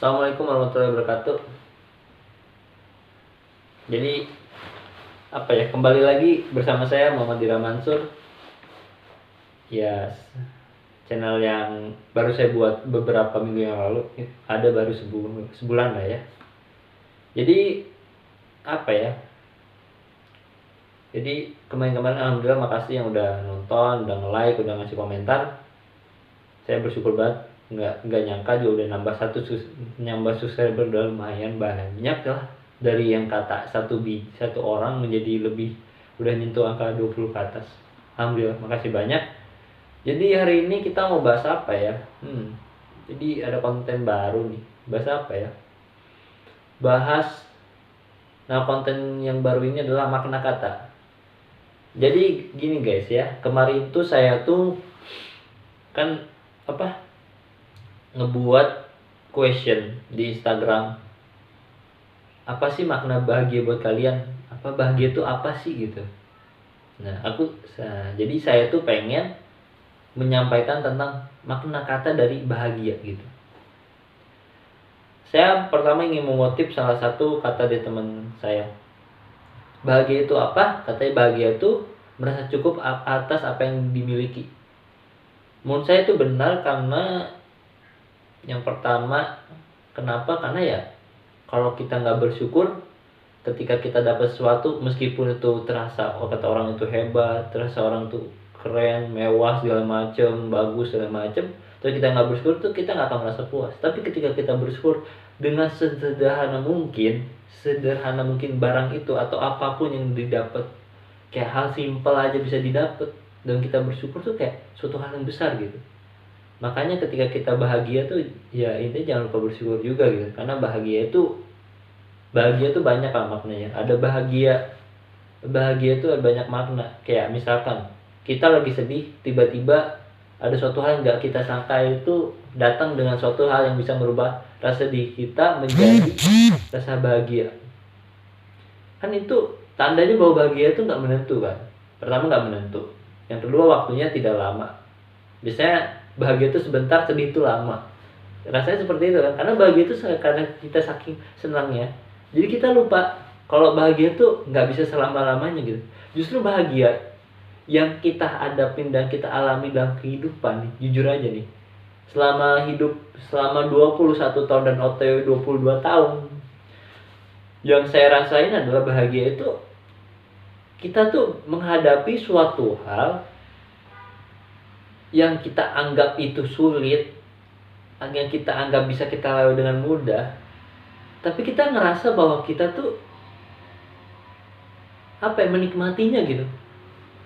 Assalamualaikum warahmatullahi wabarakatuh. Jadi kembali lagi bersama saya Muhammad Dira Mansur. Ya, channel yang baru saya buat beberapa minggu yang lalu. Ada baru sebulan lah ya. Jadi Jadi kemarin-kemarin alhamdulillah makasih yang udah nonton, udah nge-like, udah ngasih komentar. Saya bersyukur banget. Nggak nyangka juga udah nambah subscriber, udah lumayan banyak lah, dari yang kata satu orang menjadi lebih, udah nyentuh angka 20 ke atas. Alhamdulillah, makasih banyak. Jadi hari ini kita mau bahas apa ya? Jadi ada konten baru nih. Bahas apa ya? Konten yang baru ini adalah makna kata. Jadi gini guys ya, kemarin tuh saya tuh kan ngebuat question di Instagram. Apa sih makna bahagia buat kalian? Bahagia itu apa sih gitu? Jadi saya tuh pengen menyampaikan tentang makna kata dari bahagia gitu. Saya pertama ingin mengutip salah satu kata dari teman saya. Bahagia itu apa? Katanya bahagia itu merasa cukup atas apa yang dimiliki. Menurut saya itu benar, karena yang pertama, kenapa? Karena ya kalau kita nggak bersyukur ketika kita dapat sesuatu, meskipun itu terasa kata orang itu hebat, terasa orang tuh keren, mewah segala macem, bagus segala macem, terus kita nggak bersyukur tuh kita nggak akan merasa puas. Tapi ketika kita bersyukur dengan sederhana mungkin barang itu atau apapun yang didapat, kayak hal simpel aja bisa didapat, dan kita bersyukur tuh kayak suatu hal yang besar gitu. Makanya ketika kita bahagia tuh ya intinya jangan lupa bersyukur juga gitu. Karena bahagia itu banyak lah maknanya. Ada bahagia itu ada banyak makna. Kayak misalkan kita lagi sedih, tiba-tiba ada suatu hal yang gak kita sangka itu datang dengan suatu hal yang bisa merubah rasa sedih kita menjadi rasa bahagia. Kan itu tandanya bahwa bahagia itu gak menentu kan. Pertama gak menentu, yang kedua waktunya tidak lama. Biasanya bahagia itu sebentar, sedih itu lama. Rasanya seperti itu kan. Karena bahagia itu karena kita saking senangnya, jadi kita lupa kalau bahagia itu nggak bisa selama-lamanya gitu. Justru bahagia yang kita hadapin dan kita alami dalam kehidupan nih, jujur aja nih, selama 21 tahun dan OTW 22 tahun, yang saya rasain adalah bahagia itu kita tuh menghadapi suatu hal yang kita anggap itu sulit, yang kita anggap bisa kita lalui dengan mudah, tapi kita ngerasa bahwa kita tuh menikmatinya gitu.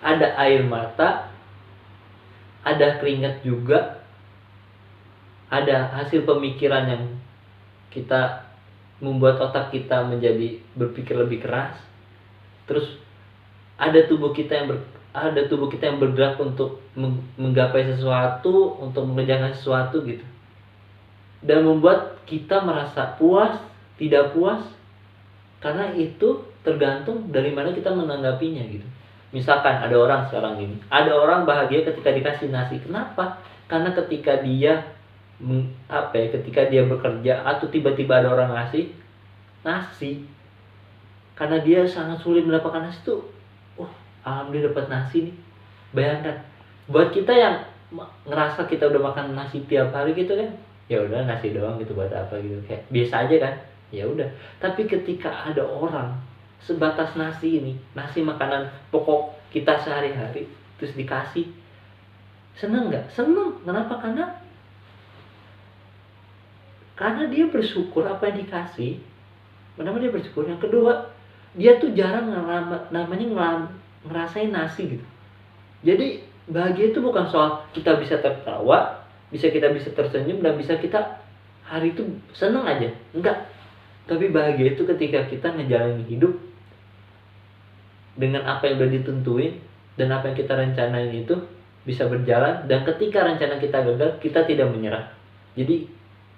Ada air mata, ada keringat juga, ada hasil pemikiran yang kita membuat otak kita menjadi berpikir lebih keras. Terus ada tubuh kita yang bergerak untuk menggapai sesuatu, untuk mengerjakan sesuatu gitu. Dan membuat kita merasa puas, tidak puas, karena itu tergantung dari mana kita menanggapinya gitu. Misalkan ada orang sekarang ini, ada orang bahagia ketika dikasih nasi. Kenapa? Karena ketika dia bekerja atau tiba-tiba ada orang ngasih nasi, karena dia sangat sulit mendapatkan nasi tuh, alhamdulillah dapat nasi nih. Bayangkan, buat kita yang ngerasa kita udah makan nasi tiap hari gitu kan, ya udah nasi doang gitu, buat apa gitu, kayak biasa aja kan, ya udah. Tapi ketika ada orang sebatas nasi ini, nasi makanan pokok kita sehari-hari, terus dikasih, seneng nggak? Seneng. Kenapa? Karena dia bersyukur apa yang dikasih. Kenapa dia bersyukur? Yang kedua, dia tuh jarang ngerasain nasi gitu. Jadi bahagia itu bukan soal kita bisa tertawa, kita bisa tersenyum, dan bisa kita hari itu seneng aja. Enggak. Tapi bahagia itu ketika kita ngejalanin hidup dengan apa yang udah ditentuin, dan apa yang kita rencanain itu bisa berjalan. Dan ketika rencana kita gagal, kita tidak menyerah. Jadi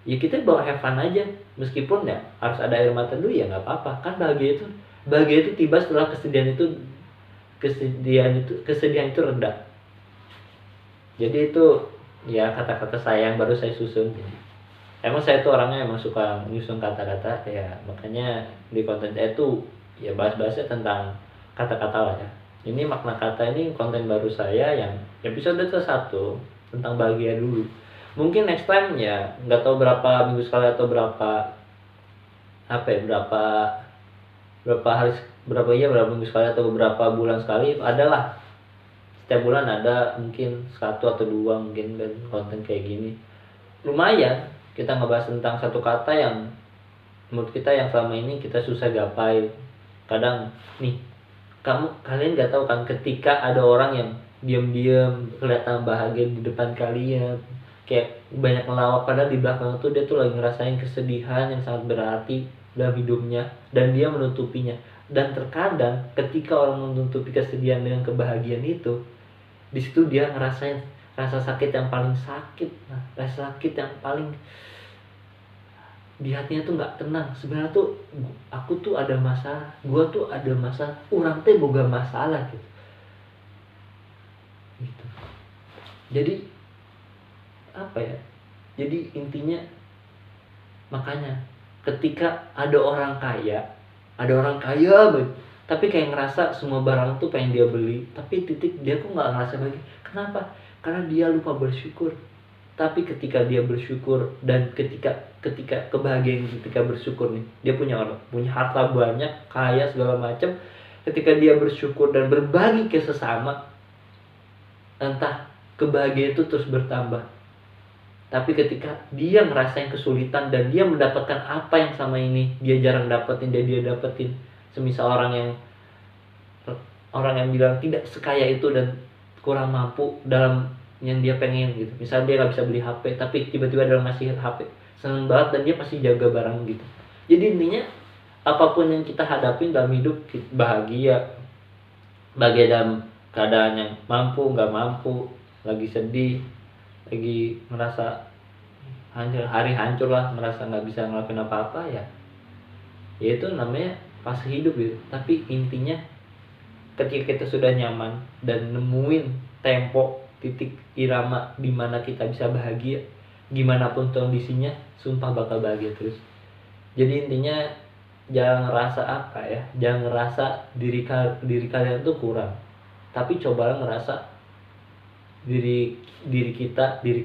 ya kita bawa have fun aja, meskipun ya harus ada air mata dulu, ya nggak apa-apa. Kan bahagia itu tiba setelah kesedihan itu reda. Jadi itu ya kata-kata saya yang baru saya susun. emang saya tuh orangnya emang suka nyusun kata-kata ya, makanya di konten saya tuh ya bahas-bahasnya tentang kata-kata lah ya. Ini makna kata ini konten baru saya yang episode ke-1 tentang bahagia dulu. Mungkin next time ya nggak tahu berapa minggu sekali atau berapa apa ya, berapa hari, berapa minggu sekali atau beberapa bulan sekali adalah, setiap bulan ada mungkin 1 atau 2 mungkin kan konten kayak gini. Lumayan kita ngebahas tentang satu kata yang menurut kita yang selama ini kita susah gapai. Kadang nih, kalian nggak tahu kan ketika ada orang yang diam-diam kelihatan bahagia di depan kalian, kayak banyak ngelawak, padahal di belakang tuh dia tuh lagi ngerasain kesedihan yang sangat berarti dalam hidupnya dan dia menutupinya. Dan terkadang ketika orang menutupi kesedihan dengan kebahagiaan itu, di situ dia ngerasain rasa sakit yang paling sakit. Nah, rasa sakit yang paling di hatinya tuh nggak tenang. Sebenarnya tuh aku tuh ada masalah, gua tuh ada masalah, orang teh boga masalah gitu. Gitu. Jadi apa ya? Jadi intinya, makanya ketika ada orang kaya banget, tapi kayak ngerasa semua barang tuh pengen dia beli, tapi titik dia kok nggak ngerasa bahagia. Kenapa? Karena dia lupa bersyukur. Tapi ketika dia bersyukur dan ketika kebahagiaan, ketika bersyukur nih, dia punya harta banyak, kaya segala macam, ketika dia bersyukur dan berbagi ke sesama, entah kebahagiaan itu terus bertambah. Tapi ketika dia ngerasain kesulitan dan dia mendapatkan apa yang sama ini dia jarang dapetin dan dia dapetin, semisal orang yang bilang tidak sekaya itu dan kurang mampu dalam yang dia pengen gitu. Misal dia nggak bisa beli HP tapi tiba-tiba dalam ngasih HP, seneng banget dan dia pasti jaga barang gitu. Jadi intinya apapun yang kita hadapin dalam hidup, bahagia dalam keadaan yang mampu, nggak mampu, lagi sedih, lagi merasa hancur lah, merasa nggak bisa ngelakuin apa-apa, ya itu namanya fase hidup gitu. Tapi intinya ketika kita sudah nyaman dan nemuin tempo, titik irama di mana kita bisa bahagia, gimana pun kondisinya, sumpah bakal bahagia terus. Jadi intinya jangan ngerasa jangan ngerasa diri kalian tuh kurang, tapi cobalah ngerasa diri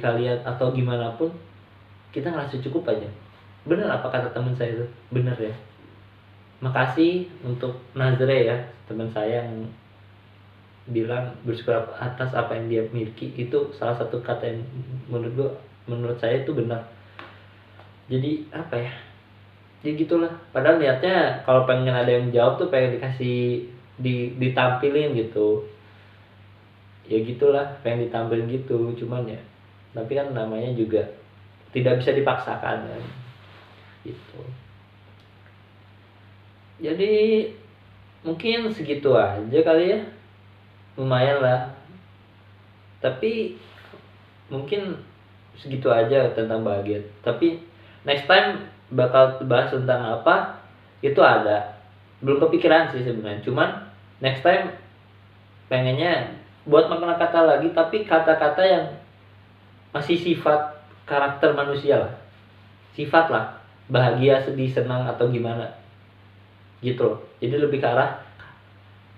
kalian atau gimana pun kita ngerasa cukup aja. Bener apa kata teman saya itu, bener ya. Makasih untuk Nazre ya, teman saya yang bilang bersyukur atas apa yang dia miliki. Itu salah satu kata yang menurut saya itu benar. Jadi apa ya, ya gitulah. Padahal niatnya kalau pengen ada yang jawab tuh pengen dikasih ditampilin gitu, ya gitulah, pengen ditampilin gitu. Cuman ya, tapi kan namanya juga tidak bisa dipaksakan kan gitu. Jadi mungkin segitu aja kali ya, lumayan lah. Tapi mungkin segitu aja tentang bahagia. Tapi next time bakal bahas tentang apa itu ada, belum kepikiran sih sebenarnya. Cuman next time pengennya buat makna kata lagi, tapi kata-kata yang masih sifat karakter manusia lah, sifat lah, bahagia, sedih, senang atau gimana gitu loh. Jadi lebih ke arah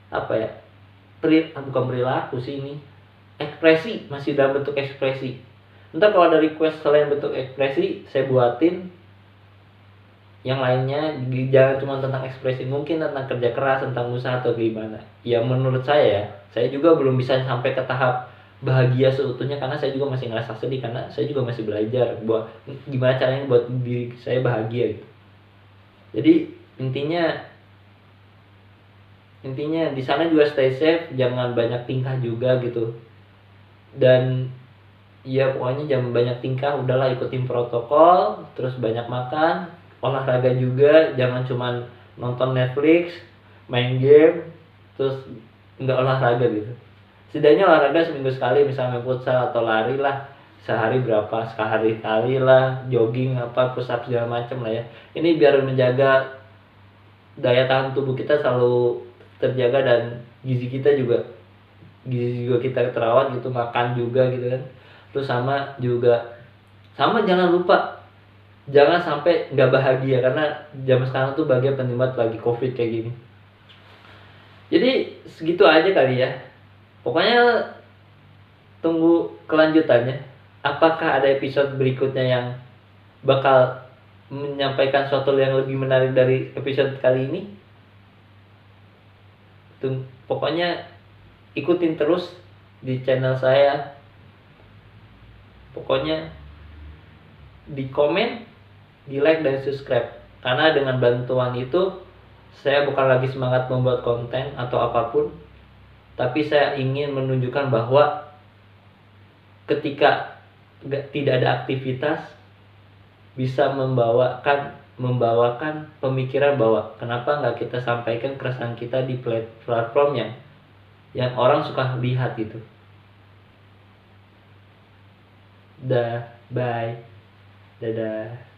apa ya, bukan perilaku sih, ini ekspresi, masih dalam bentuk ekspresi. Ntar kalau ada request selain bentuk ekspresi, saya buatin yang lainnya. Jangan cuma tentang ekspresi, mungkin tentang kerja keras, tentang usaha atau gimana. Ya menurut saya juga belum bisa sampai ke tahap bahagia seutuhnya, karena saya juga masih ngerasa sedih, karena saya juga masih belajar buat gimana caranya buat diri saya bahagia gitu. Jadi intinya di sana juga stay safe, jangan banyak tingkah juga gitu. Dan ya pokoknya jangan banyak tingkah, udahlah ikutin protokol, terus banyak makan, olahraga juga, jangan cuman nonton Netflix, main game, terus nggak olahraga gitu. Setidaknya olahraga seminggu sekali, misalnya futsal atau lari lah, sehari kali lah, jogging apa, push up segala macam lah ya. Ini biar menjaga daya tahan tubuh kita selalu terjaga dan gizi juga kita terawat gitu, makan juga gitu kan. Terus sama jangan lupa jangan sampai nggak bahagia, karena zaman sekarang tuh bahagia penting banget lagi covid kayak gini. Jadi segitu aja kali ya, pokoknya tunggu kelanjutannya. Apakah ada episode berikutnya yang bakal menyampaikan sesuatu yang lebih menarik dari episode kali ini? Pokoknya ikutin terus di channel saya. Pokoknya di komen, di like dan subscribe. Karena dengan bantuan itu saya bukan lagi semangat membuat konten atau apapun, tapi saya ingin menunjukkan bahwa ketika tidak ada aktivitas bisa membawakan pemikiran bahwa kenapa nggak kita sampaikan keresahan kita di platform yang orang suka lihat gitu. Bye, dadah.